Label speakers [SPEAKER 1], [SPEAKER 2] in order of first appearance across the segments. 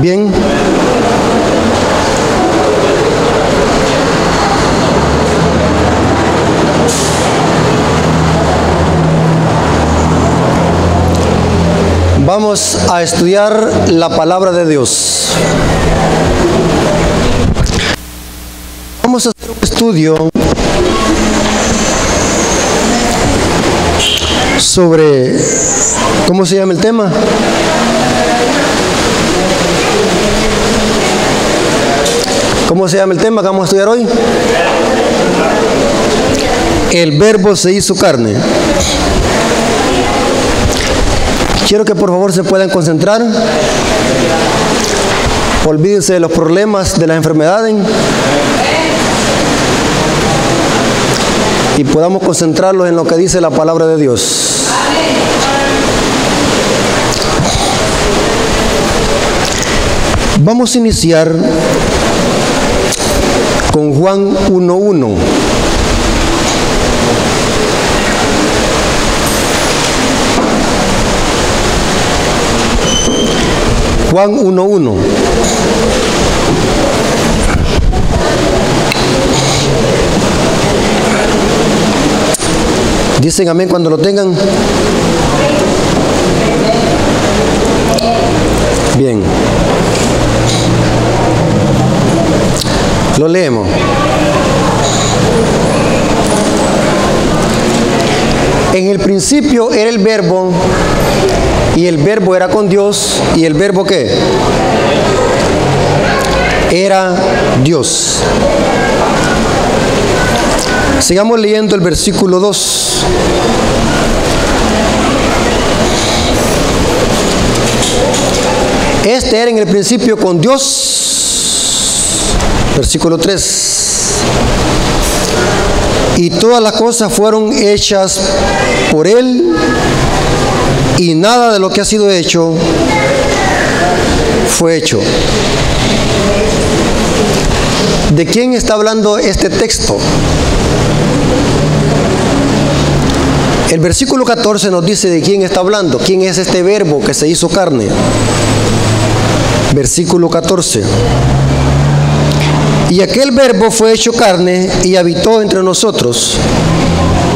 [SPEAKER 1] Bien. Vamos a estudiar la palabra de Dios. Vamos a hacer un estudio sobre, ¿cómo se llama el tema? ¿Cómo se llama el tema que vamos a estudiar hoy? El Verbo se hizo carne. Quiero que por favor se puedan concentrar. Olvídense de los problemas, de las enfermedades, y podamos concentrarlos en lo que dice la palabra de Dios. Vamos a iniciar con Juan 1:1. Juan 1:1. Dicen amén cuando lo tengan. Bien. Lo leemos. En el principio era el Verbo, y el Verbo era con Dios, y el Verbo ¿qué? Era Dios. Sigamos leyendo el versículo 2. Este era en el principio con Dios. Versículo 3. Y todas las cosas fueron hechas por Él, y nada de lo que ha sido hecho fue hecho. ¿De quién está hablando este texto? El versículo 14 nos dice de quién está hablando. ¿Quién es este Verbo que se hizo carne? Versículo 14. Y aquel Verbo fue hecho carne y habitó entre nosotros,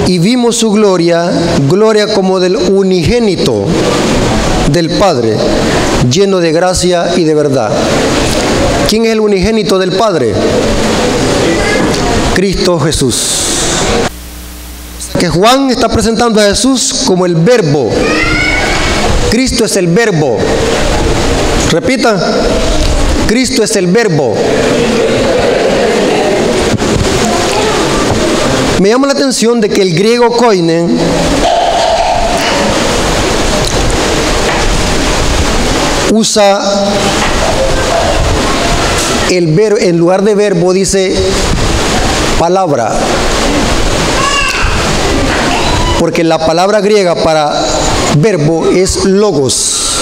[SPEAKER 1] y vimos su gloria, gloria como del unigénito del Padre, lleno de gracia y de verdad. ¿Quién es el unigénito del Padre? Cristo Jesús. Que Juan está presentando a Jesús como el Verbo. Cristo es el Verbo. Repita. Cristo es el Verbo. Me llama la atención de que el griego koine usa el verbo, en lugar de verbo dice palabra, porque la palabra griega para verbo es logos,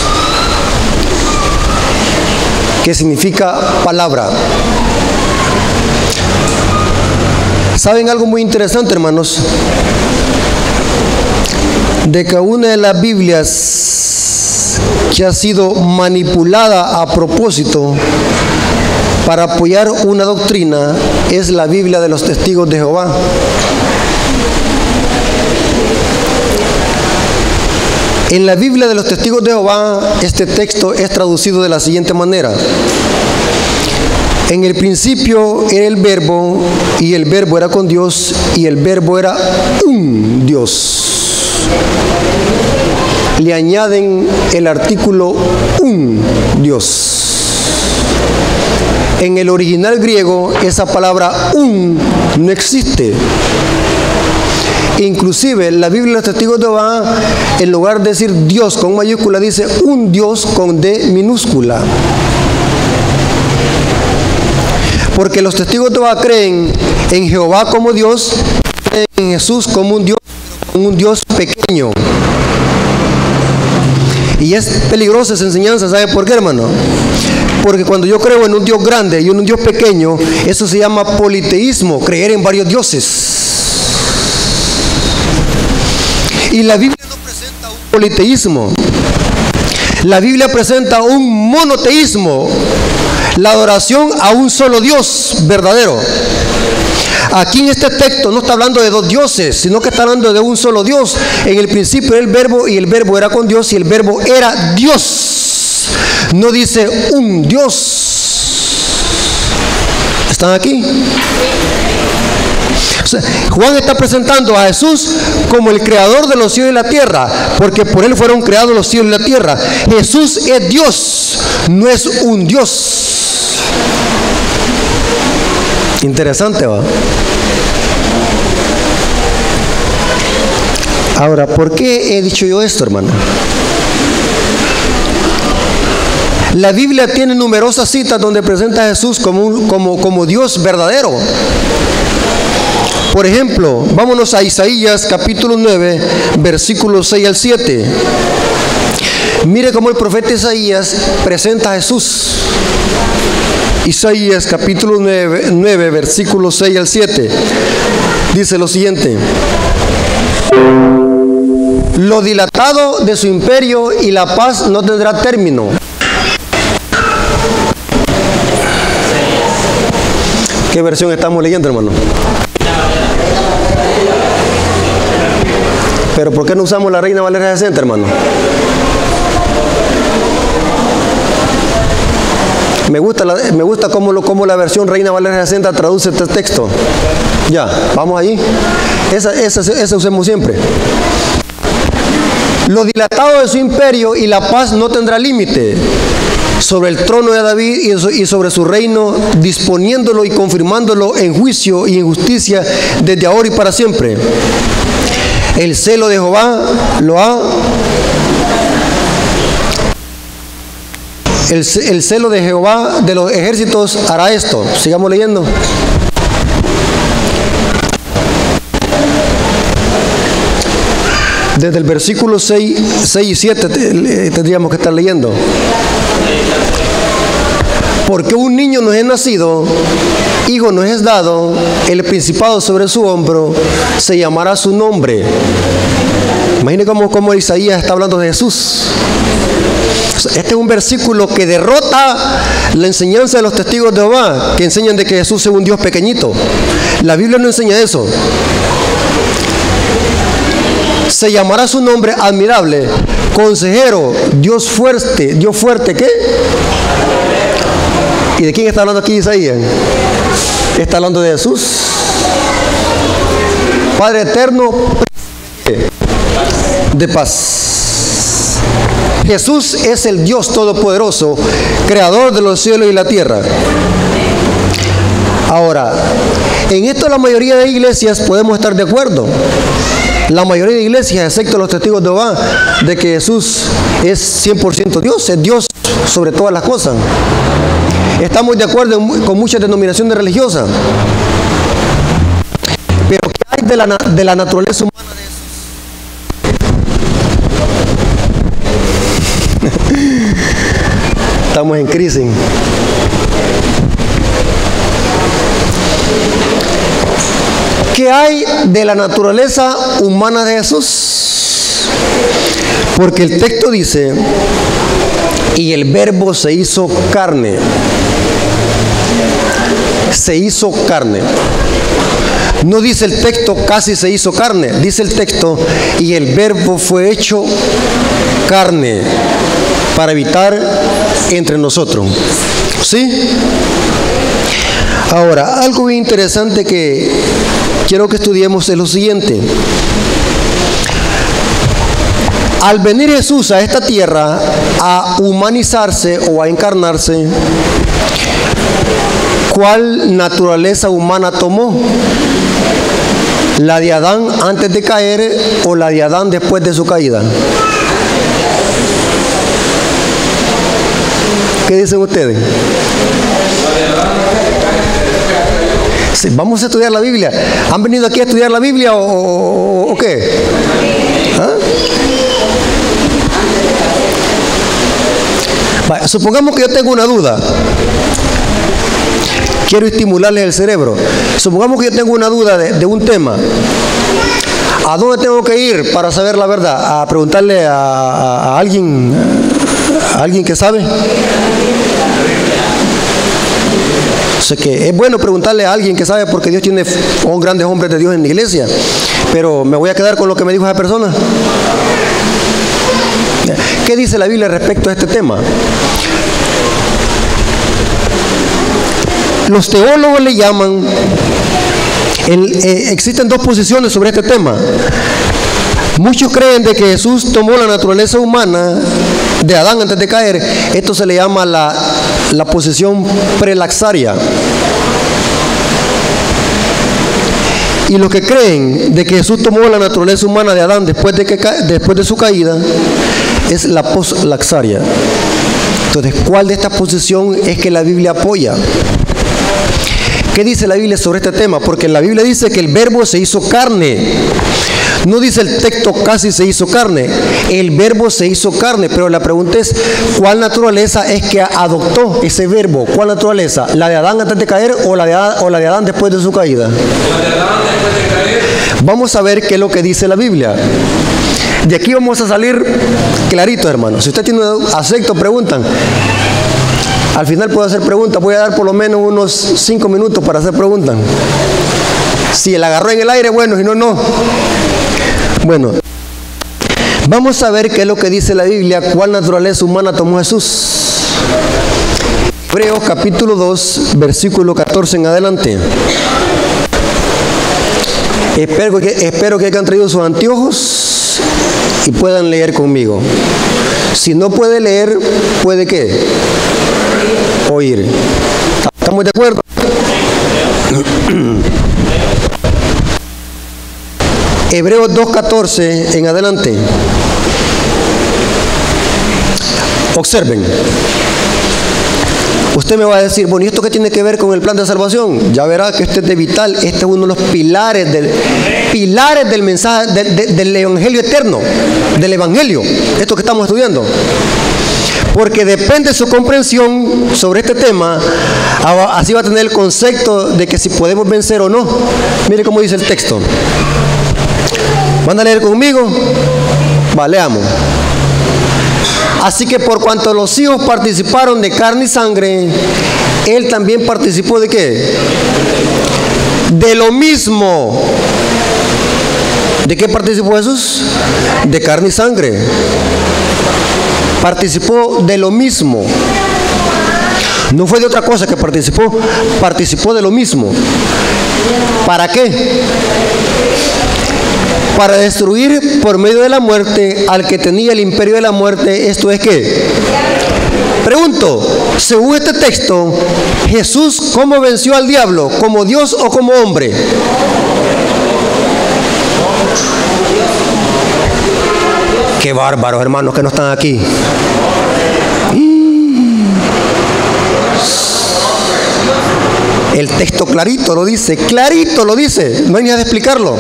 [SPEAKER 1] que significa palabra. ¿Saben algo muy interesante, hermanos? De que una de las Biblias que ha sido manipulada a propósito para apoyar una doctrina es la Biblia de los Testigos de Jehová. En la Biblia de los Testigos de Jehová, este texto es traducido de la siguiente manera. En el principio era el Verbo, y el Verbo era con Dios, y el Verbo era un Dios. Le añaden el artículo un Dios. En el original griego, esa palabra un no existe. Inclusive la Biblia de los Testigos de Jehová, en lugar de decir Dios con mayúscula, dice un Dios con D minúscula. Porque los testigos de Jehová creen en Jehová como Dios, creen en Jesús como un Dios pequeño. Y es peligrosa esa enseñanza, ¿sabe por qué, hermano? Porque cuando yo creo en un Dios grande y en un Dios pequeño, eso se llama politeísmo, creer en varios dioses. Y la Biblia no presenta un politeísmo. La Biblia presenta un monoteísmo, la adoración a un solo Dios verdadero. Aquí en este texto no está hablando de dos dioses, sino que está hablando de un solo Dios. En el principio era el Verbo, y el Verbo era con Dios, y el Verbo era Dios. No dice un Dios. ¿Están aquí? O sea, Juan está presentando a Jesús como el creador de los cielos y la tierra, porque por él fueron creados los cielos y la tierra. Jesús es Dios, no es un Dios. Interesante, ¿va? Ahora, ¿por qué he dicho yo esto, hermano? La Biblia tiene numerosas citas donde presenta a Jesús como Dios verdadero. Por ejemplo, vámonos a Isaías capítulo 9, versículos 6 al 7. Mire cómo el profeta Isaías presenta a Jesús. Isaías capítulo 9, versículos 6 al 7. Dice lo siguiente: lo dilatado de su imperio y la paz no tendrá término. ¿Qué versión estamos leyendo, hermano? Pero ¿por qué no usamos la Reina Valera 60, hermano? Me gusta cómo la versión Reina Valera 60 traduce este texto. Ya, vamos allí. Esa usemos siempre. Lo dilatado de su imperio y la paz no tendrá límite. Sobre el trono de David y sobre su reino, disponiéndolo y confirmándolo en juicio y en justicia desde ahora y para siempre. El celo de Jehová lo ha... El celo de Jehová de los ejércitos hará esto. Sigamos leyendo. Desde el versículo 6 y 7 tendríamos que estar leyendo. Porque un niño nos es nacido, hijo nos es dado, el principado sobre su hombro, se llamará su nombre. Imagine cómo Isaías está hablando de Jesús. Este es un versículo que derrota la enseñanza de los testigos de Jehová, que enseñan de que Jesús es un Dios pequeñito. La Biblia no enseña eso. Se llamará su nombre admirable, consejero, Dios fuerte, ¿qué? ¿Y de quién está hablando aquí Isaías? Está hablando de Jesús. Padre eterno, de paz. Jesús es el Dios todopoderoso, creador de los cielos y la tierra. Ahora, en esto la mayoría de iglesias podemos estar de acuerdo. La mayoría de iglesias, excepto los testigos de Jehová, de que Jesús es 100% Dios, es Dios sobre todas las cosas. Estamos de acuerdo con muchas denominaciones religiosas. Pero ¿qué hay de la naturaleza humana de Jesús? Estamos en crisis. ¿Qué hay de la naturaleza humana de Jesús? Porque el texto dice, y el Verbo se hizo carne. Se hizo carne. No dice el texto casi se hizo carne. Dice el texto, y el Verbo fue hecho carne para habitar entre nosotros. ¿Sí? Ahora, algo bien interesante que quiero que estudiemos es lo siguiente. Al venir Jesús a esta tierra a humanizarse o a encarnarse, ¿cuál naturaleza humana tomó? ¿La de Adán antes de caer o la de Adán después de su caída? ¿Qué dicen ustedes? Sí, vamos a estudiar la Biblia. ¿Han venido aquí a estudiar la Biblia o qué? ¿Ah? Vale, supongamos que yo tengo una duda. Quiero estimularles el cerebro. Supongamos que yo tengo una duda de un tema. ¿A dónde tengo que ir para saber la verdad? ¿A preguntarle a alguien, ¿Alguien que sabe? O sea que es bueno preguntarle a alguien que sabe, porque Dios tiene grandes hombres de Dios en la iglesia. Pero me voy a quedar con lo que me dijo esa persona. ¿Qué dice la Biblia respecto a este tema? Los teólogos le llaman, existen dos posiciones sobre este tema. Muchos creen de que Jesús tomó la naturaleza humana de Adán antes de caer. Esto se le llama la posición prelaxaria. Y los que creen de que Jesús tomó la naturaleza humana de Adán después de su caída es la postlaxaria. Entonces, ¿cuál de esta posición es que la Biblia apoya? ¿Qué dice la Biblia sobre este tema? Porque la Biblia dice que el verbo se hizo carne. No dice el texto casi se hizo carne. El verbo se hizo carne. Pero la pregunta es, ¿cuál naturaleza es que adoptó ese verbo? ¿Cuál naturaleza? ¿La de Adán antes de caer o la de Adán después de su caída? La de Adán después de caer. Vamos a ver qué es lo que dice la Biblia. De aquí vamos a salir clarito, hermanos. Si usted tiene acepto, preguntan. Al final puedo hacer preguntas. Voy a dar por lo menos unos 5 minutos para hacer preguntas. Si la agarró en el aire, bueno, si no, no. Bueno, vamos a ver qué es lo que dice la Biblia, cuál naturaleza humana tomó Jesús. Hebreos capítulo 2, versículo 14 en adelante. Espero que hayan traído sus anteojos y puedan leer conmigo. Si no puede leer, ¿puede qué? Oír. ¿Estamos de acuerdo? Hebreos 2:14 en adelante. Observen. Usted me va a decir, bueno, ¿y esto qué tiene que ver con el plan de salvación? Ya verá que este es de vital, este es uno de los pilares del mensaje, del evangelio eterno, del evangelio, esto que estamos estudiando. Porque depende de su comprensión sobre este tema, así va a tener el concepto de que si podemos vencer o no. Mire cómo dice el texto. ¿Van a leer conmigo? Va, leamos. Así que por cuanto los hijos participaron de carne y sangre, Él también participó ¿de qué? De lo mismo. ¿De qué participó Jesús? De carne y sangre. Participó de lo mismo. No fue de otra cosa que participó de lo mismo. ¿Para qué? Para destruir por medio de la muerte al que tenía el imperio de la muerte. ¿Esto es qué? Pregunto, según este texto, ¿Jesús cómo venció al diablo? ¿Como Dios o como hombre? Qué bárbaros, hermanos, que no están aquí. El texto clarito lo dice, no hay ni de explicarlo.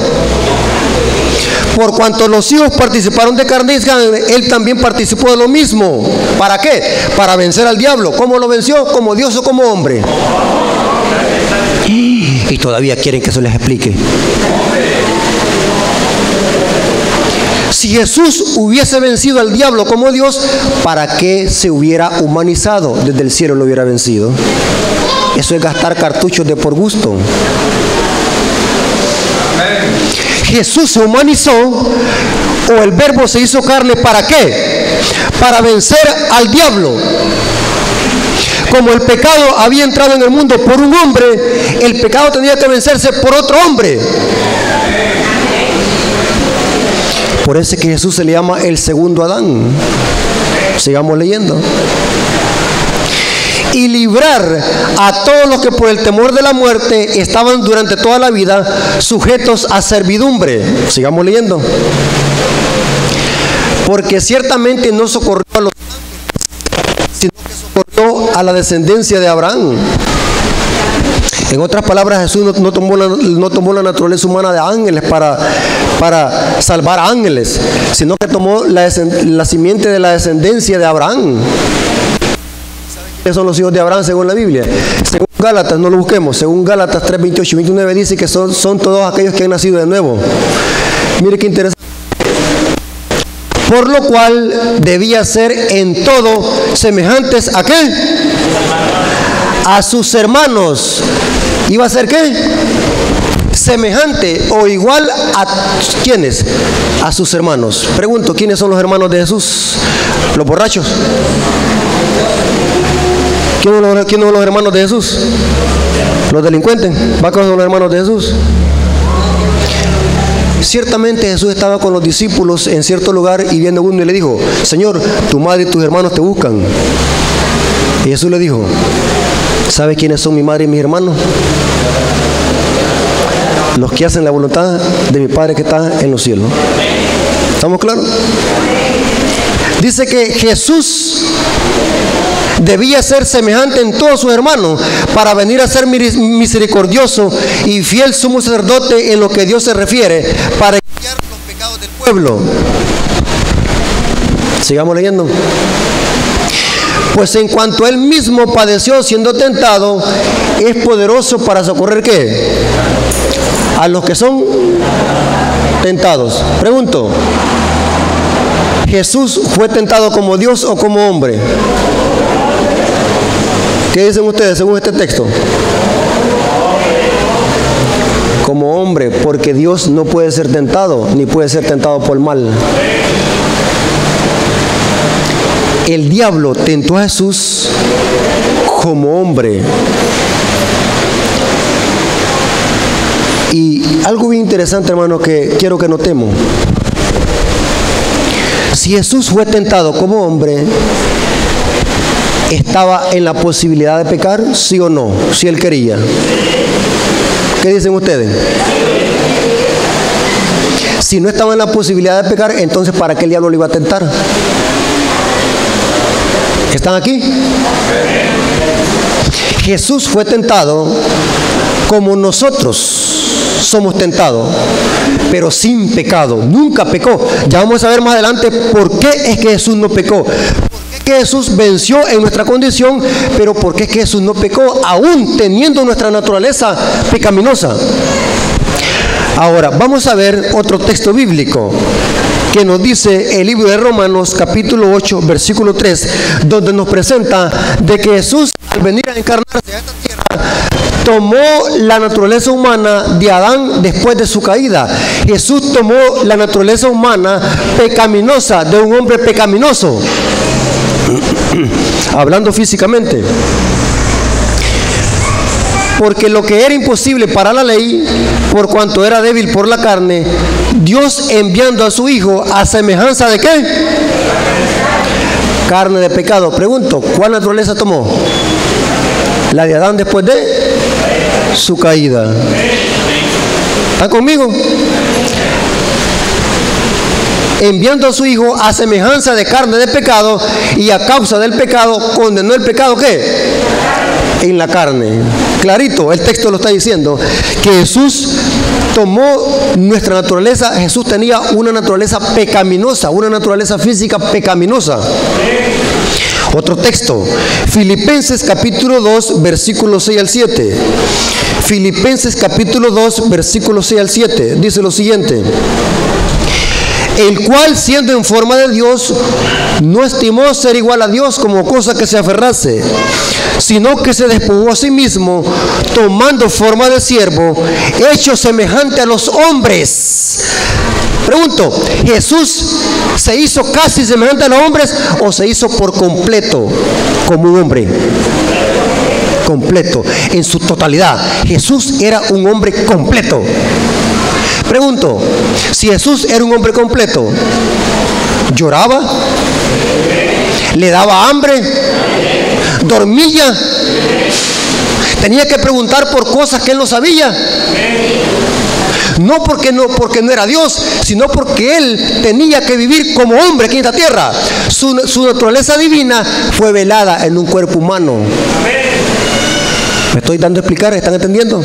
[SPEAKER 1] Por cuanto los hijos participaron de carne y sangre, Él también participó de lo mismo. ¿Para qué? Para vencer al diablo. ¿Cómo lo venció? ¿Como Dios o como hombre? Y todavía quieren que eso les explique. Si Jesús hubiese vencido al diablo como Dios, ¿para qué se hubiera humanizado? Desde el cielo lo hubiera vencido. Eso es gastar cartuchos de por gusto. Jesús se humanizó, o el verbo se hizo carne, ¿para qué? Para vencer al diablo. Como el pecado había entrado en el mundo por un hombre, el pecado tenía que vencerse por otro hombre. Por eso es que Jesús se le llama el segundo Adán. Sigamos leyendo. Y librar a todos los que por el temor de la muerte estaban durante toda la vida sujetos a servidumbre. Sigamos leyendo. Porque ciertamente no socorrió a los ángeles, sino que socorrió a la descendencia de Abraham. En otras palabras, Jesús no tomó la naturaleza humana de ángeles para salvar a ángeles, sino que tomó la simiente de la descendencia de Abraham. ¿Quiénes son los hijos de Abraham según la Biblia? Según Gálatas, no lo busquemos, según Gálatas 3, 28 y 29 dice que son todos aquellos que han nacido de nuevo. Mire qué interesante. por lo cual debía ser en todo semejantes ¿a qué? A sus hermanos. ¿Iba a ser qué? Semejante o igual a ¿quiénes? A sus hermanos. Pregunto, ¿quiénes son los hermanos de Jesús? ¿Los borrachos? ¿Quiénes son los hermanos de Jesús? ¿Los delincuentes? ¿Va con los hermanos de Jesús? Ciertamente Jesús estaba con los discípulos en cierto lugar y viendo uno y le dijo: Señor, tu madre y tus hermanos te buscan. Y Jesús le dijo: ¿sabes quiénes son mi madre y mis hermanos? Los que hacen la voluntad de mi Padre que está en los cielos. ¿Estamos claros? Dice que Jesús debía ser semejante en todos sus hermanos para venir a ser misericordioso y fiel sumo sacerdote en lo que Dios se refiere, para expiar los pecados del pueblo. Sigamos leyendo. Pues en cuanto él mismo padeció siendo tentado, es poderoso para socorrer ¿qué? A los que son tentados. Pregunto, ¿Jesús fue tentado como Dios o como hombre? ¿Qué dicen ustedes según este texto? Como hombre, porque Dios no puede ser tentado, ni puede ser tentado por mal. El diablo tentó a Jesús como hombre. Y algo bien interesante, hermano, que quiero que notemos. Si Jesús fue tentado como hombre, ¿estaba en la posibilidad de pecar? ¿Sí o no? Si él quería. ¿Qué dicen ustedes? Si no estaba en la posibilidad de pecar, entonces ¿para qué el diablo lo iba a tentar? ¿Están aquí? Jesús fue tentado como nosotros somos tentados, pero sin pecado. Nunca pecó. Ya vamos a ver más adelante por qué es que Jesús no pecó. ¿Por qué es que Jesús venció en nuestra condición? Pero ¿por qué es que Jesús no pecó aún teniendo nuestra naturaleza pecaminosa? Ahora, vamos a ver otro texto bíblico que nos dice el libro de Romanos capítulo 8 versículo 3, donde nos presenta de que Jesús, al venir a encarnarse a esta tierra, tomó la naturaleza humana de Adán después de su caída. Jesús tomó la naturaleza humana pecaminosa de un hombre pecaminoso, hablando físicamente. Porque lo que era imposible para la ley, por cuanto era débil por la carne, Dios enviando a su Hijo a semejanza de ¿qué? Carne de pecado. Pregunto, ¿cuál naturaleza tomó? La de Adán después de su caída. ¿Están conmigo? Enviando a su Hijo a semejanza de carne de pecado, y a causa del pecado condenó el pecado ¿qué? En la carne. Clarito, el texto lo está diciendo, que Jesús tomó nuestra naturaleza. Jesús tenía una naturaleza pecaminosa, una naturaleza física pecaminosa. Otro texto, Filipenses capítulo 2, versículos 6 al 7. Filipenses capítulo 2, versículos 6 al 7, dice lo siguiente: el cual, siendo en forma de Dios, no estimó ser igual a Dios como cosa que se aferrase, sino que se despojó a sí mismo, tomando forma de siervo, hecho semejante a los hombres. Pregunto, ¿Jesús se hizo casi semejante a los hombres o se hizo por completo como un hombre? Completo, en su totalidad. Jesús era un hombre completo. Pregunto, si Jesús era un hombre completo, ¿lloraba? ¿Le daba hambre? ¿Dormía? ¿Tenía que preguntar por cosas que él no sabía? No porque no era Dios, sino porque él tenía que vivir como hombre aquí en esta tierra. Su naturaleza divina fue velada en un cuerpo humano. ¿Me estoy dando a explicar? ¿Están entendiendo?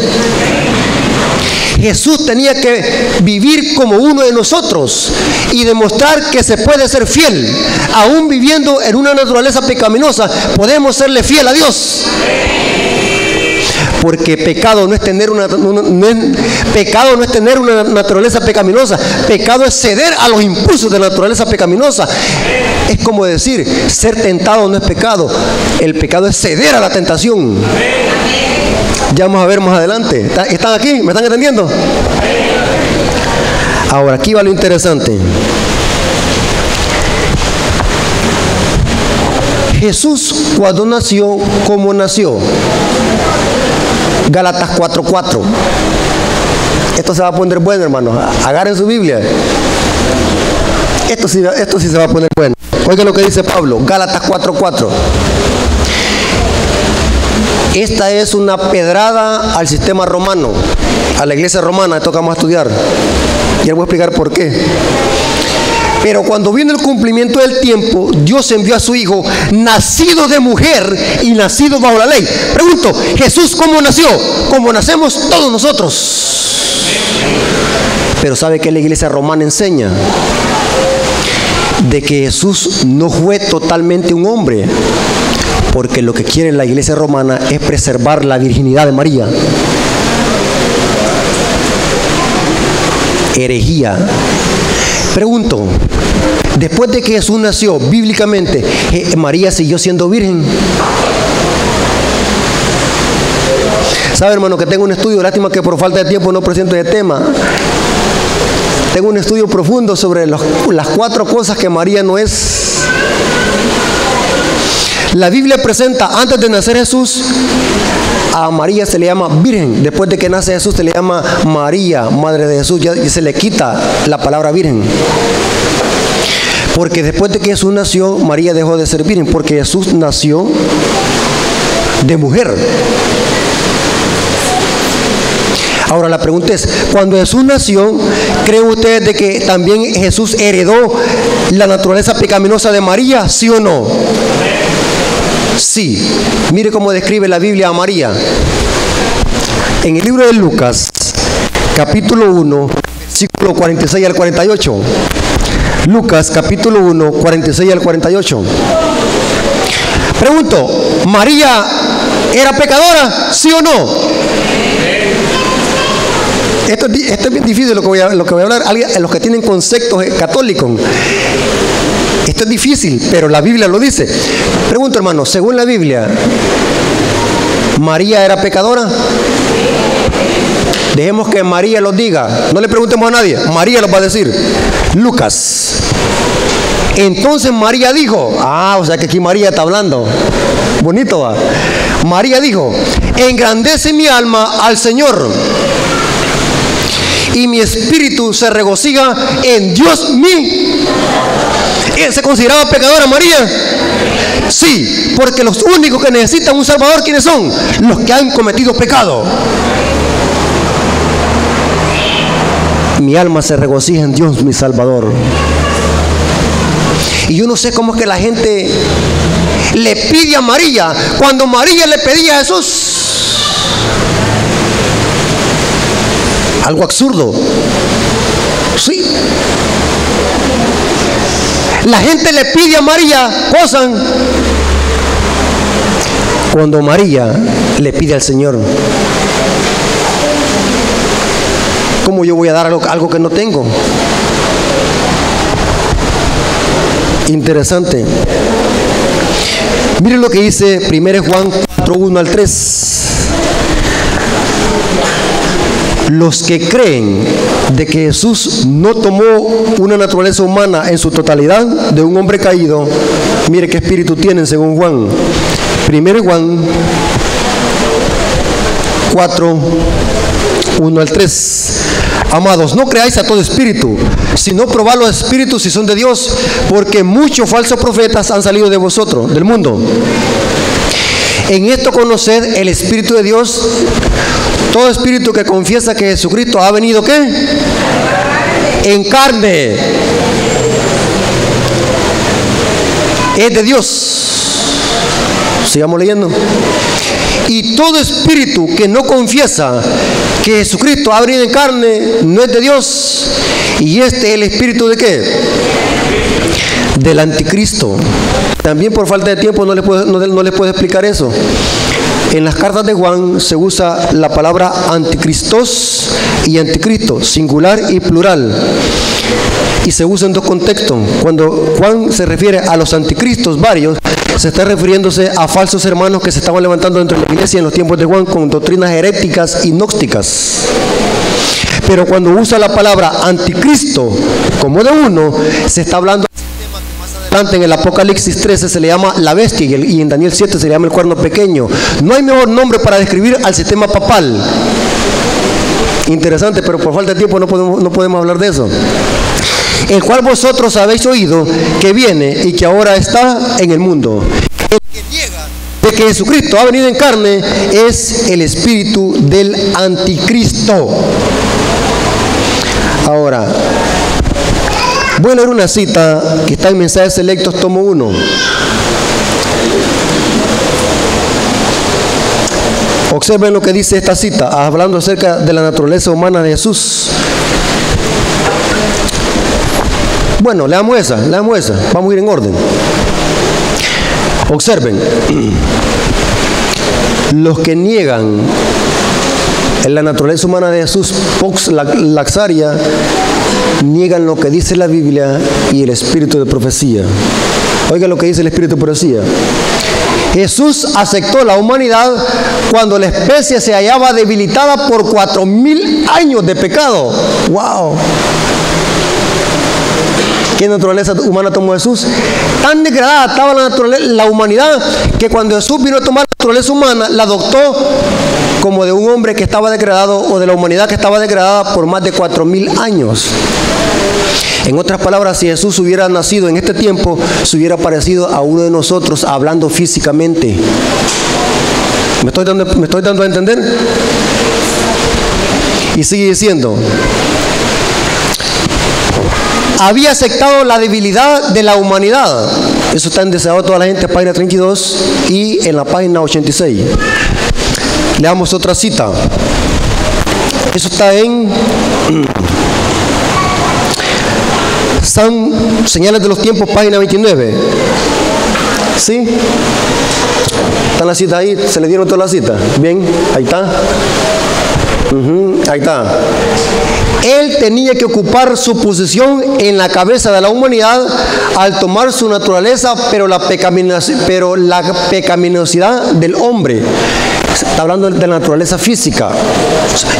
[SPEAKER 1] Jesús tenía que vivir como uno de nosotros y demostrar que se puede ser fiel. Aún viviendo en una naturaleza pecaminosa, podemos serle fiel a Dios. porque pecado no es tener pecado no es tener una naturaleza pecaminosa. Pecado es ceder a los impulsos de la naturaleza pecaminosa. Es como decir, ser tentado no es pecado. El pecado es ceder a la tentación. Ya vamos a ver más adelante. ¿Están aquí? ¿Me están entendiendo? Ahora, aquí va lo interesante. Jesús, cuando nació, ¿cómo nació? Gálatas 4:4. Esto se va a poner bueno, hermanos. Agarren su Biblia. Esto sí se va a poner bueno. Oiga lo que dice Pablo, Gálatas 4:4. Esta es una pedrada al sistema romano, a la iglesia romana, esto que vamos a estudiar. Y les voy a explicar por qué. Pero cuando vino el cumplimiento del tiempo, Dios envió a su Hijo, nacido de mujer y nacido bajo la ley. Pregunto, ¿Jesús cómo nació? Como nacemos todos nosotros. Pero ¿sabe qué la iglesia romana enseña? De que Jesús no fue totalmente un hombre, porque lo que quiere la iglesia romana es preservar la virginidad de María. Herejía. Pregunto, después de que Jesús nació, bíblicamente, ¿María siguió siendo virgen? ¿Sabe, hermano, que tengo un estudio? Lástima que por falta de tiempo no presento ese tema. Tengo un estudio profundo sobre las 4 cosas que María no es. La Biblia presenta, antes de nacer Jesús, a María se le llama virgen. Después de que nace Jesús se le llama María, madre de Jesús, y se le quita la palabra virgen. Porque después de que Jesús nació, María dejó de ser virgen, porque Jesús nació de mujer. Ahora la pregunta es, cuando Jesús nació, ¿creen ustedes de que también Jesús heredó la naturaleza pecaminosa de María? ¿Sí o no? Sí. Mire cómo describe la Biblia a María. En el libro de Lucas, capítulo 1, versículo 46 al 48. Lucas, capítulo 1, 46 al 48. Pregunto, ¿María era pecadora? ¿Sí o no? Esto es bien difícil lo que voy a hablar. Los que tienen conceptos católicos. Esto es difícil, pero la Biblia lo dice. Pregunto, hermano, según la Biblia, ¿María era pecadora? Dejemos que María lo diga. No le preguntemos a nadie. María lo va a decir. Lucas. Entonces María dijo, o sea que aquí María está hablando. Bonito va. María dijo, engrandece mi alma al Señor, y mi espíritu se regocija en Dios mío. ¿Se consideraba pecadora María? Sí, porque los únicos que necesitan un Salvador, ¿quiénes son? Los que han cometido pecado. Mi alma se regocija en Dios, mi Salvador. Y yo no sé cómo es que la gente le pide a María, cuando María le pedía a Jesús. Algo absurdo. Sí. La gente le pide a María cosas cuando María le pide al Señor. ¿Cómo yo voy a dar algo que no tengo? Interesante. Miren lo que dice 1 Juan 4, 1 al 3. Los que creen de que Jesús no tomó una naturaleza humana en su totalidad de un hombre caído, mire qué espíritu tienen según Juan. 1 Juan 4, 1 al 3. Amados, no creáis a todo espíritu, sino probad los espíritus si son de Dios, porque muchos falsos profetas han salido de vosotros, del mundo. En esto conoced el Espíritu de Dios. Todo espíritu que confiesa que Jesucristo ha venido, ¿qué? En carne. Es de Dios. Sigamos leyendo. Y todo espíritu que no confiesa que Jesucristo ha venido en carne no es de Dios. Y este es el espíritu de ¿qué? Del anticristo. También por falta de tiempo no les puedo explicar eso. En las cartas de Juan se usa la palabra anticristos y anticristo, singular y plural. Y se usa en dos contextos. Cuando Juan se refiere a los anticristos varios, se está refiriéndose a falsos hermanos que se estaban levantando dentro de la iglesia en los tiempos de Juan con doctrinas heréticas y gnósticas. Pero cuando usa la palabra anticristo como de uno, se está hablando de un tema que más adelante en el Apocalipsis 13 se le llama la bestia y en Daniel 7 se le llama el cuerno pequeño. No hay mejor nombre para describir al sistema papal. Interesante, pero por falta de tiempo no podemos hablar de eso. El cual vosotros habéis oído que viene y que ahora está en el mundo. El que niega de que Jesucristo ha venido en carne es el espíritu del anticristo. Ahora, voy a leer una cita que está en Mensajes Selectos, tomo 1. Observen lo que dice esta cita, hablando acerca de la naturaleza humana de Jesús. Bueno, leamos esa, vamos a ir en orden. Observen, los que niegan en la naturaleza humana de Jesús, Vox Laxaria, niegan lo que dice la Biblia y el espíritu de profecía. Oiga lo que dice el espíritu de profecía. Jesús aceptó la humanidad cuando la especie se hallaba debilitada por 4000 años de pecado. ¡Wow! ¿Qué naturaleza humana tomó Jesús? Tan degradada estaba la humanidad que cuando Jesús vino a tomar la naturaleza humana, la adoptó como de un hombre que estaba degradado o de la humanidad que estaba degradada por más de 4000 años. En otras palabras, si Jesús hubiera nacido en este tiempo, se hubiera parecido a uno de nosotros hablando físicamente. ¿Me estoy dando a entender? Y sigue diciendo, había aceptado la debilidad de la humanidad. Eso está en Deseado toda la gente, página 32 y en la página 86. Leamos otra cita. Eso está en Señales de los Tiempos, página 29. ¿Sí? ¿Están las citas ahí? ¿Se le dieron todas las citas? Bien, ahí está. Ahí está. Él tenía que ocupar su posición en la cabeza de la humanidad al tomar su naturaleza, pero la pecaminosidad del hombre. Está hablando de la naturaleza física.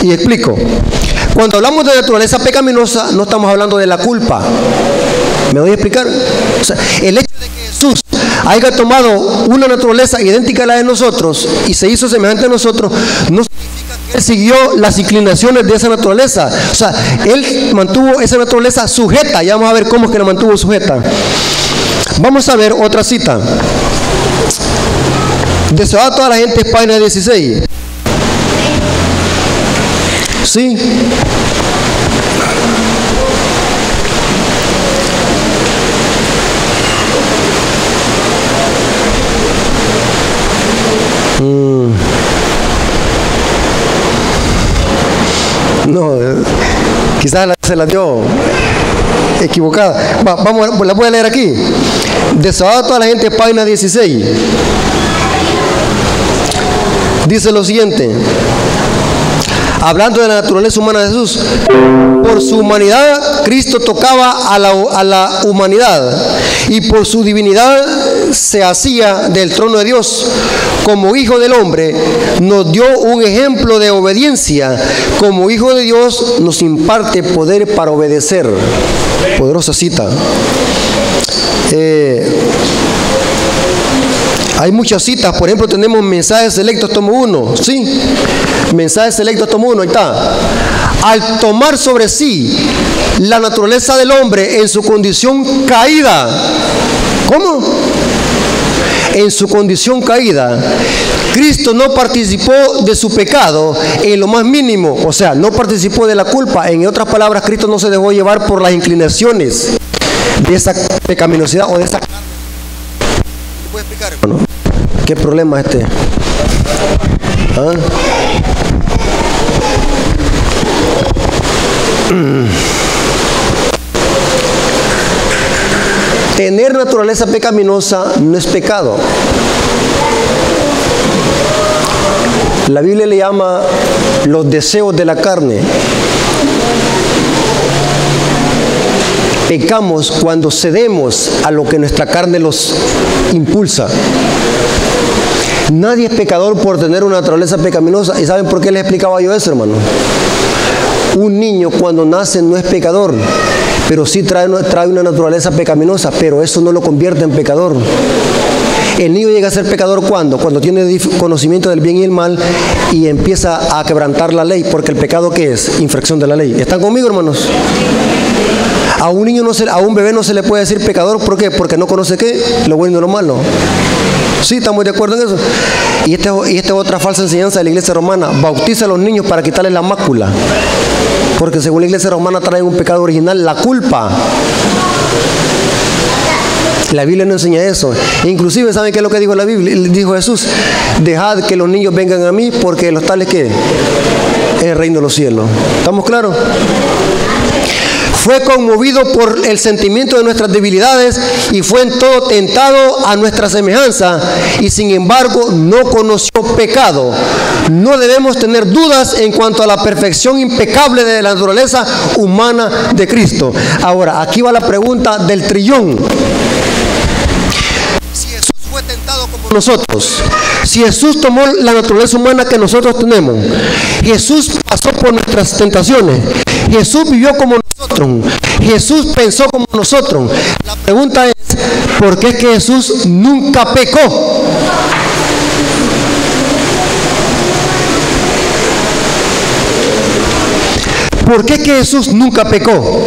[SPEAKER 1] Y explico. Cuando hablamos de naturaleza pecaminosa, no estamos hablando de la culpa. ¿Me voy a explicar? O sea, el hecho de que Jesús haya tomado una naturaleza idéntica a la de nosotros y se hizo semejante a nosotros, no significa que Él siguió las inclinaciones de esa naturaleza. O sea, Él mantuvo esa naturaleza sujeta. Ya vamos a ver cómo es que la mantuvo sujeta. Vamos a ver otra cita. Deseado a toda la gente, página 16. ¿Sí? No, quizás se la dio equivocada. La voy a leer aquí. Deseado a toda la gente, página 16. Dice lo siguiente, hablando de la naturaleza humana de Jesús: por su humanidad Cristo tocaba a la humanidad, y por su divinidad se hacía del trono de Dios. Como hijo del hombre nos dio un ejemplo de obediencia. Como hijo de Dios nos imparte poder para obedecer. Poderosa cita. Hay muchas citas. Por ejemplo, tenemos Mensajes Selectos, tomo 1. ¿Sí? Mensajes Selectos, tomo 1. Ahí está. Al tomar sobre sí la naturaleza del hombre en su condición caída. ¿Cómo? En su condición caída, Cristo no participó de su pecado en lo más mínimo. O sea, no participó de la culpa. En otras palabras, Cristo no se dejó llevar por las inclinaciones de esa pecaminosidad o de esa carne. ¿Me puede explicar, hermano? ¿Qué problema es este? ¿Ah? Tener naturaleza pecaminosa no es pecado. La Biblia le llama los deseos de la carne. Pecamos cuando cedemos a lo que nuestra carne los impulsa. Nadie es pecador por tener una naturaleza pecaminosa. ¿Y saben por qué les explicaba yo eso, hermano? Un niño cuando nace no es pecador, pero sí trae una naturaleza pecaminosa, pero eso no lo convierte en pecador. El niño llega a ser pecador ¿cuándo? Cuando tiene conocimiento del bien y el mal y empieza a quebrantar la ley, porque el pecado ¿qué es? Infracción de la ley. ¿Están conmigo, hermanos? A un niño a un bebé no se le puede decir pecador, ¿por qué? Porque no conoce ¿qué? Lo bueno y lo malo. Sí, estamos de acuerdo en eso. Y esta es otra falsa enseñanza de la iglesia romana. Bautiza a los niños para quitarles la mácula. Porque según la iglesia romana traen un pecado original, la culpa. La Biblia no enseña eso. Inclusive, ¿saben qué es lo que dijo la Biblia? Dijo Jesús: dejad que los niños vengan a mí, porque los tales ¿qué? Es el reino de los cielos. ¿Estamos claros? Fue conmovido por el sentimiento de nuestras debilidades y fue en todo tentado a nuestra semejanza, y sin embargo no conoció pecado. No debemos tener dudas en cuanto a la perfección impecable de la naturaleza humana de Cristo. Ahora, aquí va la pregunta del trillón. Si Jesús fue tentado como nosotros, si Jesús tomó la naturaleza humana que nosotros tenemos, Jesús pasó por nuestras tentaciones, Jesús vivió como nosotros, Jesús pensó como nosotros. La pregunta es, ¿por qué es que Jesús nunca pecó? ¿Por qué es que Jesús nunca pecó?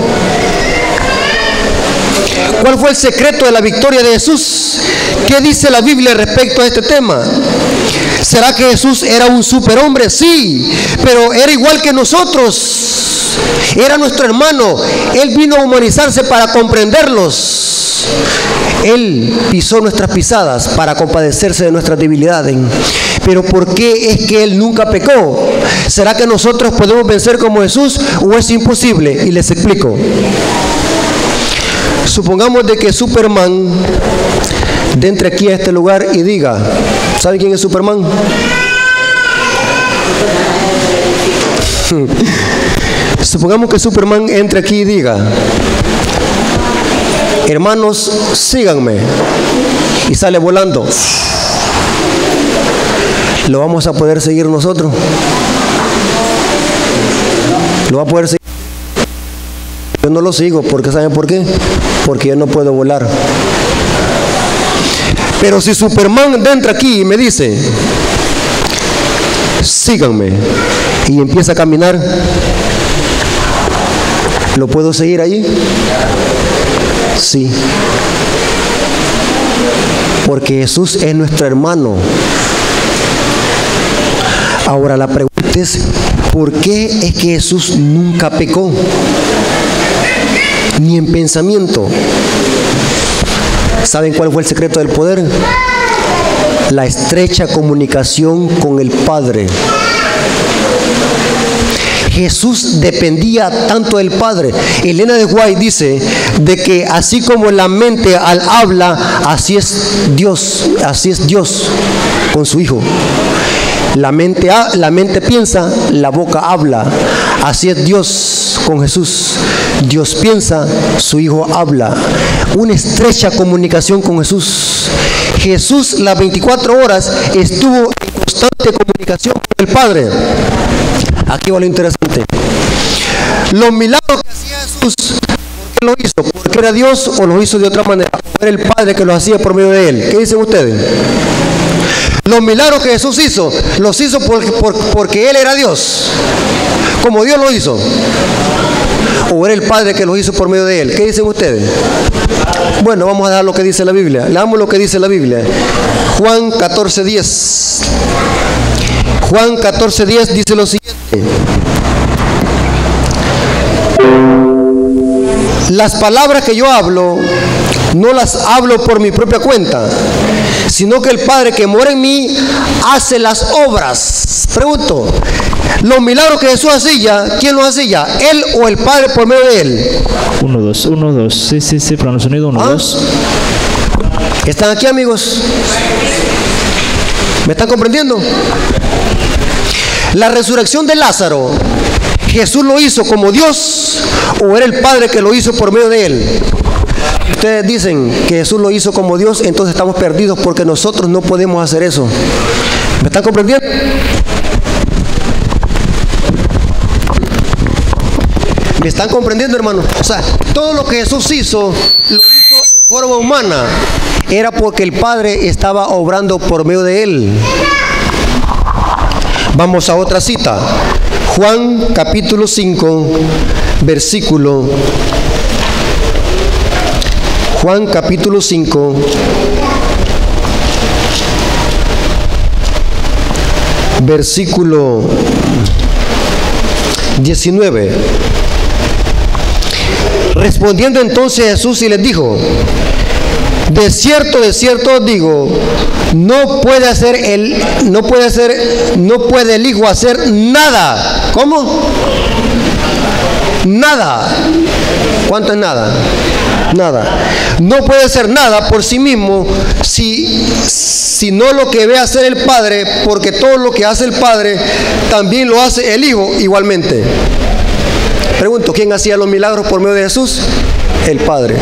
[SPEAKER 1] ¿Cuál fue el secreto de la victoria de Jesús? ¿Qué dice la Biblia respecto a este tema? ¿Será que Jesús era un superhombre? Sí, pero era igual que nosotros. Era nuestro hermano. Él vino a humanizarse para comprenderlos. Él pisó nuestras pisadas para compadecerse de nuestras debilidades. Pero ¿por qué es que Él nunca pecó? ¿Será que nosotros podemos vencer como Jesús o es imposible? Y les explico. Supongamos de que Superman entre aquí a este lugar y diga, ¿saben quién es Superman? Supongamos que Superman entre aquí y diga, hermanos, síganme, y sale volando. ¿Lo vamos a poder seguir nosotros? ¿Lo va a poder seguir? Yo no lo sigo, porque ¿saben por qué? Porque yo no puedo volar. Pero si Superman entra aquí y me dice, síganme, y empieza a caminar, ¿lo puedo seguir allí? Sí. Porque Jesús es nuestro hermano. Ahora la pregunta es, ¿por qué es que Jesús nunca pecó? Ni en pensamiento. ¿Saben cuál fue el secreto del poder? La estrecha comunicación con el Padre. Jesús dependía tanto del Padre. Elena de White dice de que así como la mente al habla, así es Dios con su Hijo. La mente piensa, la boca habla. Así es Dios con Jesús. Dios piensa, su Hijo habla. Una estrecha comunicación con Jesús. Jesús las 24 horas estuvo en constante comunicación con el Padre. Aquí va lo interesante. Los milagros que hacía Jesús, ¿por qué lo hizo? ¿Porque era Dios o lo hizo de otra manera? ¿O era el Padre que lo hacía por medio de Él? ¿Qué dicen ustedes? Los milagros que Jesús hizo, los hizo porque Él era Dios, como Dios lo hizo, o era el Padre que los hizo por medio de Él. ¿Qué dicen ustedes? Bueno, vamos a dar lo que dice la Biblia. Leamos lo que dice la Biblia. Juan 14:10. Juan 14:10 dice lo siguiente: las palabras que yo hablo, no las hablo por mi propia cuenta, sino que el Padre que mora en mí hace las obras. Pregunto, los milagros que Jesús hacía, ¿quién los hacía? ¿Él o el Padre por medio de Él?
[SPEAKER 2] 1, 2. Sí, para el sonido 1, 2.
[SPEAKER 1] ¿Están aquí, amigos? ¿Me están comprendiendo? La resurrección de Lázaro, ¿Jesús lo hizo como Dios o era el Padre que lo hizo por medio de él? Ustedes dicen que Jesús lo hizo como Dios, entonces estamos perdidos porque nosotros no podemos hacer eso. ¿Me están comprendiendo? ¿Me están comprendiendo, hermano? O sea, todo lo que Jesús hizo, lo hizo en forma humana. Era porque el Padre estaba obrando por medio de él. Vamos a otra cita. Juan capítulo 5, versículo. Juan capítulo 5. Versículo 19. Respondiendo entonces Jesús y les dijo: de cierto os digo, no puede el Hijo hacer nada. ¿Cómo? Nada. ¿Cuánto es nada? Nada. No puede hacer nada por sí mismo sino lo que ve hacer el Padre, porque todo lo que hace el Padre también lo hace el Hijo igualmente. Pregunto, ¿quién hacía los milagros por medio de Jesús? El Padre.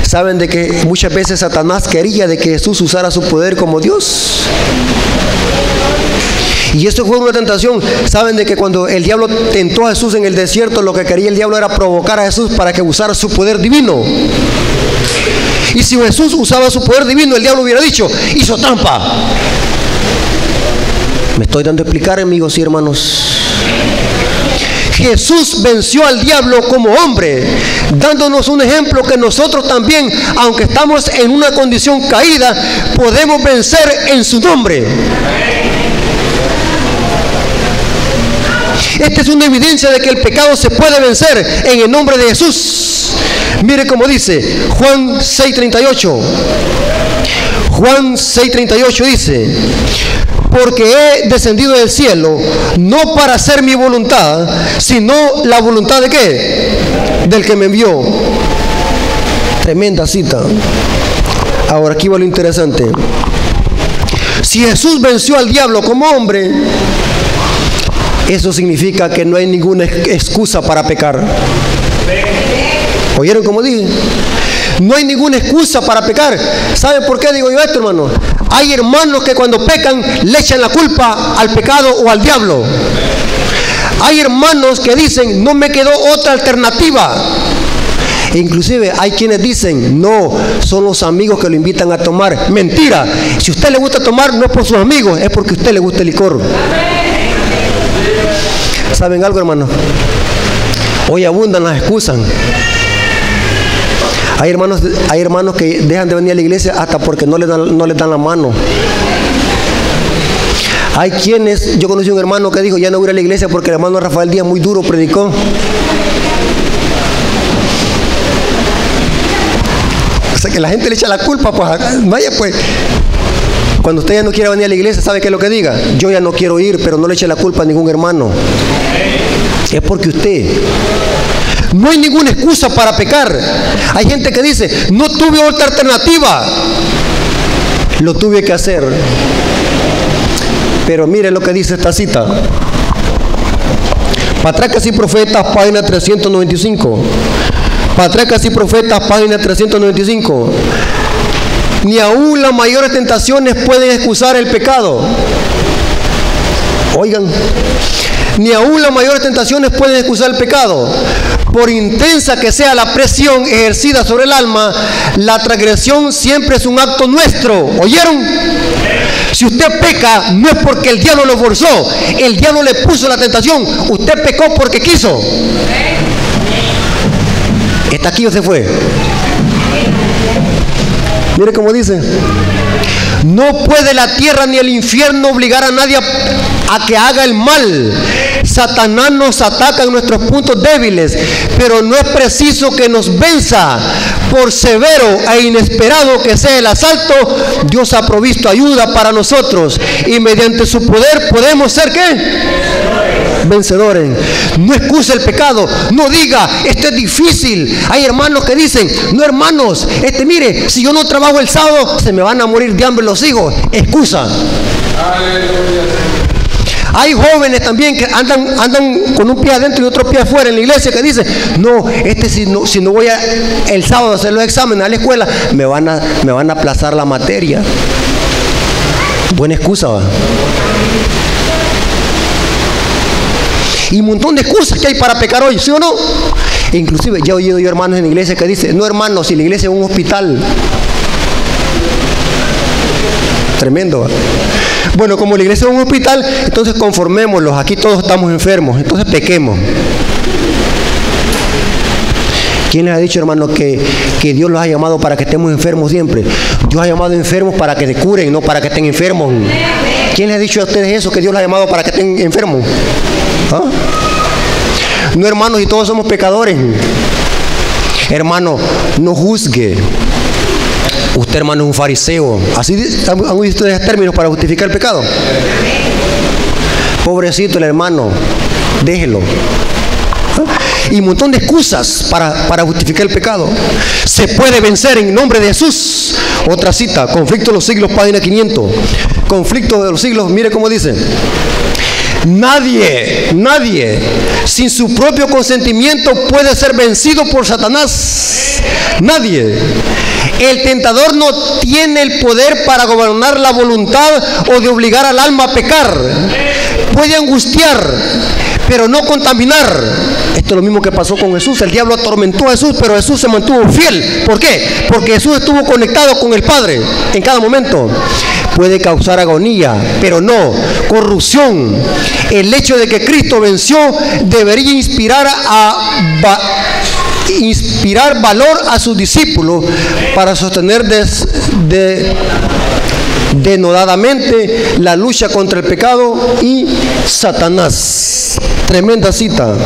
[SPEAKER 1] ¿Saben de que muchas veces Satanás quería de que Jesús usara su poder como Dios? Y esto fue una tentación. ¿Saben de que cuando el diablo tentó a Jesús en el desierto, lo que quería el diablo era provocar a Jesús para que usara su poder divino? Y si Jesús usaba su poder divino, el diablo hubiera dicho: hizo trampa. ¿Me estoy dando a explicar, amigos y hermanos? Jesús venció al diablo como hombre, dándonos un ejemplo que nosotros también, aunque estamos en una condición caída, podemos vencer en su nombre. Esta es una evidencia de que el pecado se puede vencer en el nombre de Jesús. Mire cómo dice Juan 6:38. Juan 6:38 dice: porque he descendido del cielo, no para hacer mi voluntad, sino la voluntad de ¿qué? Del que me envió. Tremenda cita. Ahora aquí va lo interesante. Si Jesús venció al diablo como hombre, eso significa que no hay ninguna excusa para pecar. ¿Oyeron cómo dije? No hay ninguna excusa para pecar. ¿Saben por qué digo yo esto, hermano? Hay hermanos que cuando pecan le echan la culpa al pecado o al diablo. Hay hermanos que dicen: no me quedó otra alternativa. E inclusive hay quienes dicen: no, son los amigos que lo invitan a tomar. Mentira. Si a usted le gusta tomar, no es por sus amigos, es porque a usted le gusta el licor. ¿Saben algo, hermano? Hoy abundan las excusas. Hay hermanos que dejan de venir a la iglesia hasta porque no les dan la mano. Hay quienes, yo conocí un hermano que dijo: ya no voy a ir a la iglesia porque el hermano Rafael Díaz muy duro predicó. O sea que la gente le echa la culpa, pues vaya pues. Cuando usted ya no quiera venir a la iglesia, ¿sabe qué es lo que diga? Yo ya no quiero ir, pero no le eche la culpa a ningún hermano. Es porque usted. No hay ninguna excusa para pecar. Hay gente que dice: no tuve otra alternativa, lo tuve que hacer. Pero mire lo que dice esta cita. Patriarcas y Profetas, página 395. Patriarcas y Profetas, página 395. Ni aún las mayores tentaciones pueden excusar el pecado. Oigan, ni aún las mayores tentaciones pueden excusar el pecado. Por intensa que sea la presión ejercida sobre el alma, la transgresión siempre es un acto nuestro. ¿Oyeron? Si usted peca, no es porque el diablo lo forzó, el diablo le puso la tentación. Usted pecó porque quiso. ¿Está aquí o se fue? Mire cómo dice: no puede la tierra ni el infierno obligar a nadie a que haga el mal. Satanás nos ataca en nuestros puntos débiles, pero no es preciso que nos venza. Por severo e inesperado que sea el asalto, Dios ha provisto ayuda para nosotros y mediante su poder podemos ser ¿qué? Vencedores. No excuse el pecado, no diga esto es difícil. Hay hermanos que dicen: no, hermanos, mire, si yo no trabajo el sábado se me van a morir de hambre los hijos. Excusa. Aleluya. Hay jóvenes también que andan con un pie adentro y otro pie afuera en la iglesia, que dicen, no, si no voy el sábado a hacer los exámenes a la escuela, me van a aplazar la materia. Buena excusa, ¿va? Y un montón de excusas que hay para pecar hoy, ¿sí o no? E inclusive ya he oído yo hermanos en la iglesia que dicen, no hermanos, si la iglesia es un hospital. Tremendo, ¿va? Bueno, como la iglesia es un hospital, entonces conformémoslos, aquí todos estamos enfermos, entonces pequemos. ¿Quién les ha dicho, hermano, que Dios los ha llamado para que estemos enfermos siempre? Dios ha llamado enfermos para que se curen, no para que estén enfermos. ¿Quién les ha dicho a ustedes eso, que Dios los ha llamado para que estén enfermos? ¿Ah? No, hermanos, y todos somos pecadores. Hermano, no juzgue. Usted, hermano, es un fariseo. ¿Así han oído ustedes términos para justificar el pecado? Pobrecito el hermano, déjelo. Y un montón de excusas para justificar el pecado. Se puede vencer en nombre de Jesús. Otra cita, Conflicto de los Siglos, página 500. Conflicto de los Siglos, mire cómo dice. Nadie sin su propio consentimiento puede ser vencido por Satanás. Nadie. El tentador no tiene el poder para gobernar la voluntad o de obligar al alma a pecar. Puede angustiar, pero no contaminar. Esto es lo mismo que pasó con Jesús. El diablo atormentó a Jesús, pero Jesús se mantuvo fiel. ¿Por qué? Porque Jesús estuvo conectado con el Padre en cada momento. Puede causar agonía, pero no corrupción. El hecho de que Cristo venció debería inspirar valor a sus discípulos para sostener denodadamente la lucha contra el pecado y Satanás. Tremenda cita,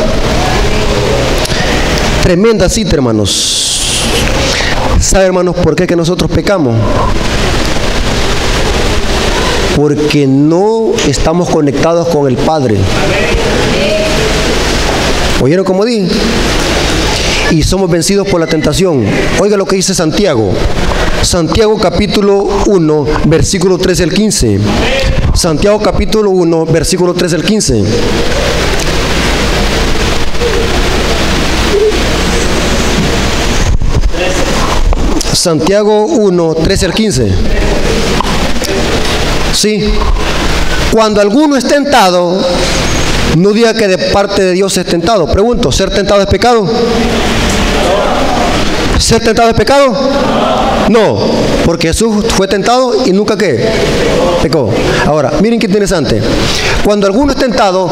[SPEAKER 1] hermanos. ¿Sabe, hermanos, por qué que nosotros pecamos? Porque no estamos conectados con el Padre. ¿Oyeron cómo dije? Y somos vencidos por la tentación. Oiga lo que dice Santiago. Santiago capítulo 1, versículo 13 al 15. Santiago capítulo 1, versículo 13 al 15. Santiago 1, 13 al 15. Sí. Cuando alguno es tentado, no diga que de parte de Dios es tentado. Pregunto, ¿ser tentado es pecado? ¿Ser tentado es pecado? No, porque Jesús fue tentado y nunca ¿qué? Pecó. Ahora, miren qué interesante. Cuando alguno es tentado,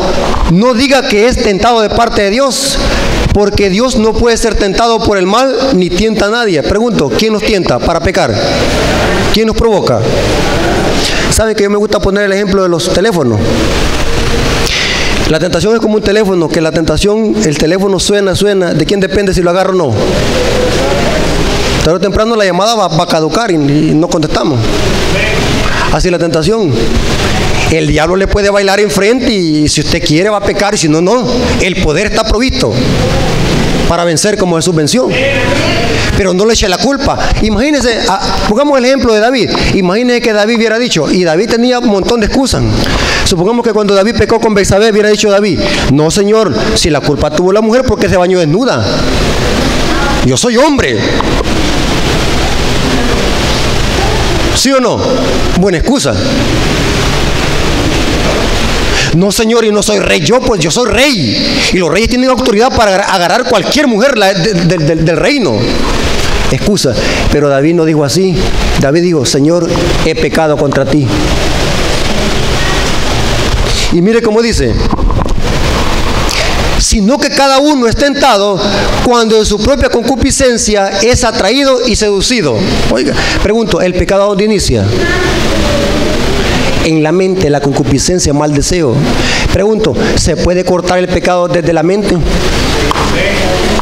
[SPEAKER 1] no diga que es tentado de parte de Dios, porque Dios no puede ser tentado por el mal ni tienta a nadie. Pregunto, ¿quién nos tienta para pecar? ¿Quién nos provoca? ¿Saben que yo me gusta poner el ejemplo de los teléfonos? La tentación es como un teléfono, que la tentación, el teléfono suena, ¿de quién depende si lo agarro o no? Tarde o temprano la llamada va a caducar y no contestamos. Así la tentación. El diablo le puede bailar enfrente y si usted quiere va a pecar y si no, no. El poder está provisto para vencer como Jesús venció. Pero no le eche la culpa. Imagínense, pongamos el ejemplo de David. Imagínense que David hubiera dicho, y David tenía un montón de excusas. Supongamos que cuando David pecó con Betsabé hubiera dicho David, no señor, si la culpa tuvo la mujer porque se bañó desnuda. Yo soy hombre. ¿Sí o no? Buena excusa. No señor, y no soy rey yo, pues yo soy rey. Y los reyes tienen autoridad para agarrar cualquier mujer del reino. Excusa. Pero David no dijo así. David dijo, Señor, he pecado contra ti. Y mire cómo dice, sino que cada uno es tentado cuando en su propia concupiscencia es atraído y seducido. Oiga, pregunto, ¿el pecado a dónde inicia? En la mente, la concupiscencia, mal deseo. Pregunto, ¿se puede cortar el pecado desde la mente?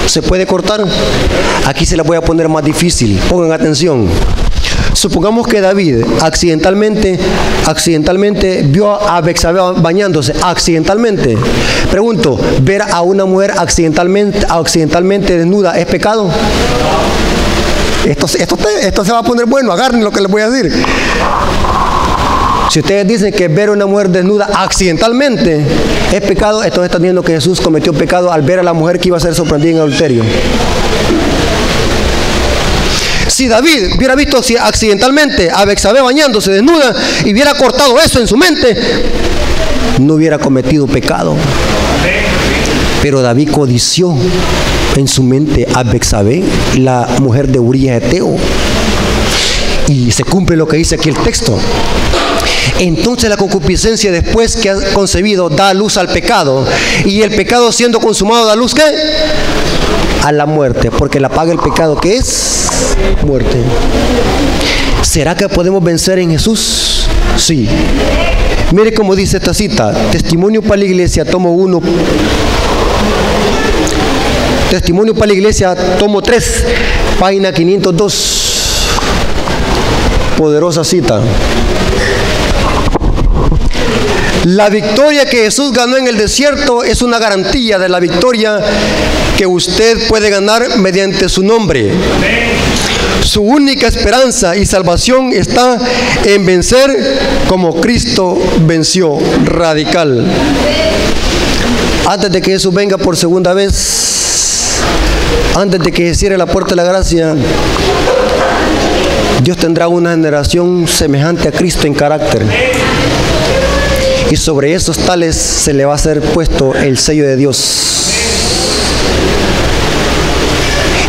[SPEAKER 1] ¿Se puede cortar? Aquí se la voy a poner más difícil. Pongan atención. Supongamos que David accidentalmente vio a Betsabé bañándose, accidentalmente. Pregunto, ¿ver a una mujer accidentalmente desnuda es pecado? Esto se va a poner bueno, agarren lo que les voy a decir. Si ustedes dicen que ver a una mujer desnuda accidentalmente es pecado, entonces están diciendo que Jesús cometió pecado al ver a la mujer que iba a ser sorprendida en adulterio. Si David hubiera visto accidentalmente a Betsabé bañándose desnuda y hubiera cortado eso en su mente, no hubiera cometido pecado. Pero David codició en su mente a Betsabé, la mujer de Urías Eteo. Y se cumple lo que dice aquí el texto. Entonces la concupiscencia, después que ha concebido, da luz al pecado. Y el pecado, siendo consumado, da luz ¿qué? A la muerte, porque la paga el pecado, que es muerte. ¿Será que podemos vencer en Jesús? Sí. Mire cómo dice esta cita. Testimonio para la Iglesia, tomo 1. Testimonio para la Iglesia, tomo 3, página 502. Poderosa cita. La victoria que Jesús ganó en el desierto es una garantía de la victoria que usted puede ganar mediante su nombre. Su única esperanza y salvación está en vencer como Cristo venció. Radical. Antes de que Jesús venga por segunda vez, antes de que se cierre la puerta de la gracia, Dios tendrá una generación semejante a Cristo en carácter. Y sobre esos tales se le va a ser puesto el sello de Dios.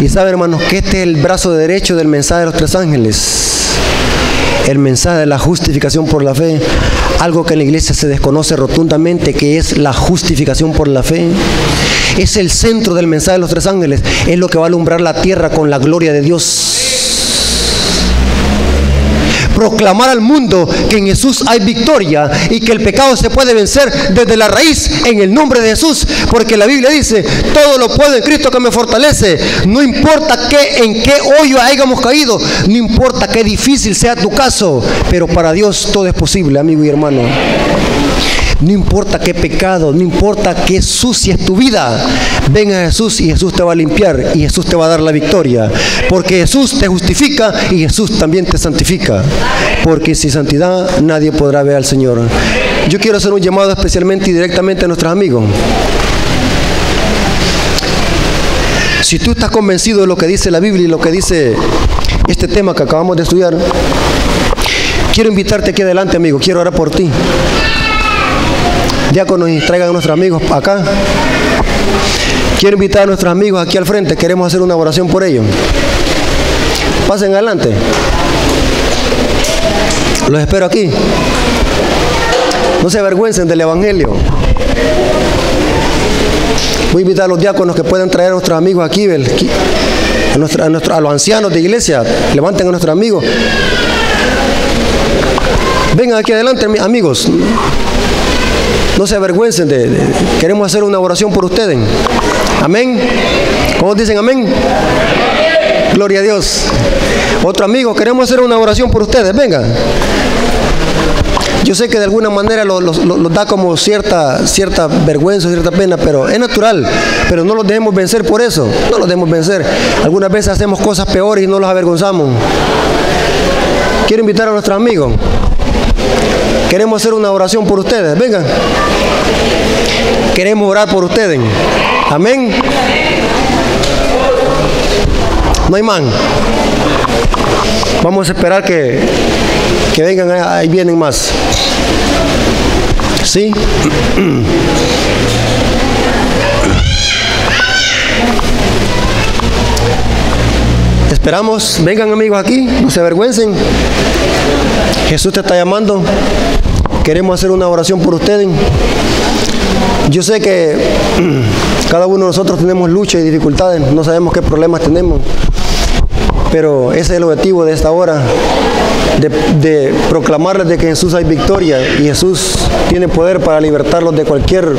[SPEAKER 1] Y sabe, hermanos, que este es el brazo derecho del mensaje de los 3 ángeles. El mensaje de la justificación por la fe. Algo que en la iglesia se desconoce rotundamente, que es la justificación por la fe. Es el centro del mensaje de los 3 ángeles. Es lo que va a alumbrar la tierra con la gloria de Dios. Proclamar al mundo que en Jesús hay victoria y que el pecado se puede vencer desde la raíz en el nombre de Jesús, porque la Biblia dice: todo lo puedo en Cristo que me fortalece. No importa en qué hoyo hayamos caído, no importa qué difícil sea tu caso, pero para Dios todo es posible, amigo y hermano. No importa qué pecado, no importa qué sucia es tu vida, ven a Jesús y Jesús te va a limpiar y Jesús te va a dar la victoria. Porque Jesús te justifica y Jesús también te santifica. Porque sin santidad nadie podrá ver al Señor. Yo quiero hacer un llamado especialmente y directamente a nuestros amigos. Si tú estás convencido de lo que dice la Biblia y lo que dice este tema que acabamos de estudiar, quiero invitarte aquí adelante, amigo. Quiero orar por ti. Diáconos, y traigan a nuestros amigos acá. Quiero invitar a nuestros amigos aquí al frente. Queremos hacer una oración por ellos. Pasen adelante. Los espero aquí. No se avergüencen del Evangelio. Voy a invitar a los diáconos que puedan traer a nuestros amigos aquí, a los ancianos de iglesia. Levanten a nuestros amigos. Vengan aquí adelante, amigos. No se avergüencen queremos hacer una oración por ustedes. Amén. ¿Cómo dicen amén? Gloria a Dios. Otro amigo, queremos hacer una oración por ustedes. Vengan. Yo sé que de alguna manera los da como cierta vergüenza, cierta pena, pero es natural. Pero no los dejemos vencer por eso. No los dejemos vencer. Algunas veces hacemos cosas peores y no los avergonzamos. Quiero invitar a nuestros amigos. Queremos hacer una oración por ustedes. Vengan. Queremos orar por ustedes. Amén. No hay más. Vamos a esperar que vengan. Ahí vienen más. ¿Sí? Esperamos. Vengan, amigos, aquí. No se avergüencen. Jesús te está llamando. Queremos hacer una oración por ustedes. Yo sé que cada uno de nosotros tenemos luchas y dificultades. No sabemos qué problemas tenemos. Pero ese es el objetivo de esta hora. De proclamarles de que en Jesús hay victoria. Y Jesús tiene poder para libertarlos de cualquier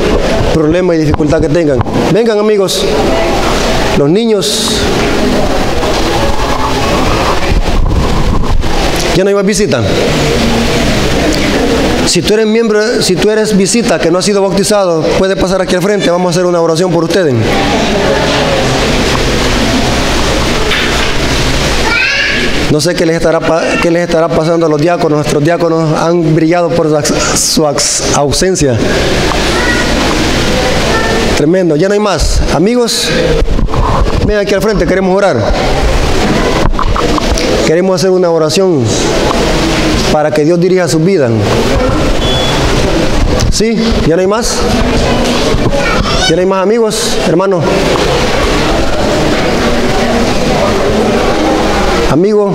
[SPEAKER 1] problema y dificultad que tengan. Vengan, amigos. Los niños. ¿Ya no hay más visita? Si tú eres visita que no has sido bautizado, puede pasar aquí al frente. Vamos a hacer una oración por ustedes. No sé qué les estará pasando a los diáconos. Nuestros diáconos han brillado por su ausencia. Tremendo. Ya no hay más. Amigos, ven aquí al frente, queremos orar. Queremos hacer una oración para que Dios dirija sus vidas. ¿Sí? ¿Ya no hay más? ¿Ya no hay más, amigos, hermanos? Amigo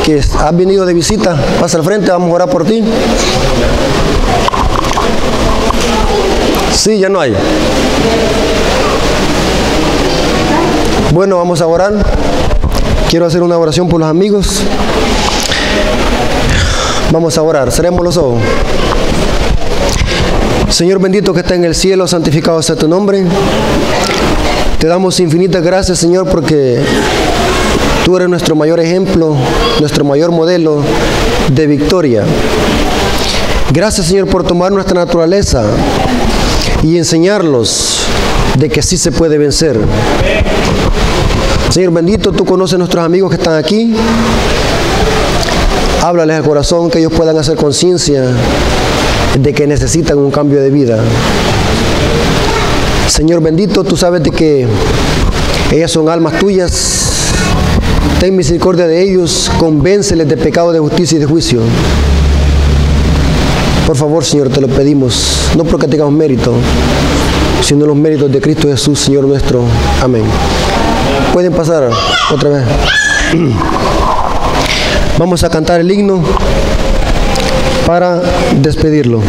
[SPEAKER 1] que has venido de visita, pasa al frente, vamos a orar por ti. Sí, ya no hay. Bueno, vamos a orar. Quiero hacer una oración por los amigos. Vamos a orar. Cerremos los ojos. Señor bendito que está en el cielo, santificado sea tu nombre. Te damos infinitas gracias, Señor, porque tú eres nuestro mayor ejemplo, nuestro mayor modelo de victoria. Gracias, Señor, por tomar nuestra naturaleza y enseñarlos de que sí se puede vencer. Señor bendito, tú conoces a nuestros amigos que están aquí. Háblales al corazón, que ellos puedan hacer conciencia de que necesitan un cambio de vida. Señor bendito, tú sabes de que ellas son almas tuyas. Ten misericordia de ellos, convénceles de pecado, de justicia y de juicio. Por favor, Señor, te lo pedimos, no porque tengamos mérito, sino los méritos de Cristo Jesús, Señor nuestro. Amén. Pueden pasar otra vez. Vamos a cantar el himno para despedirlo.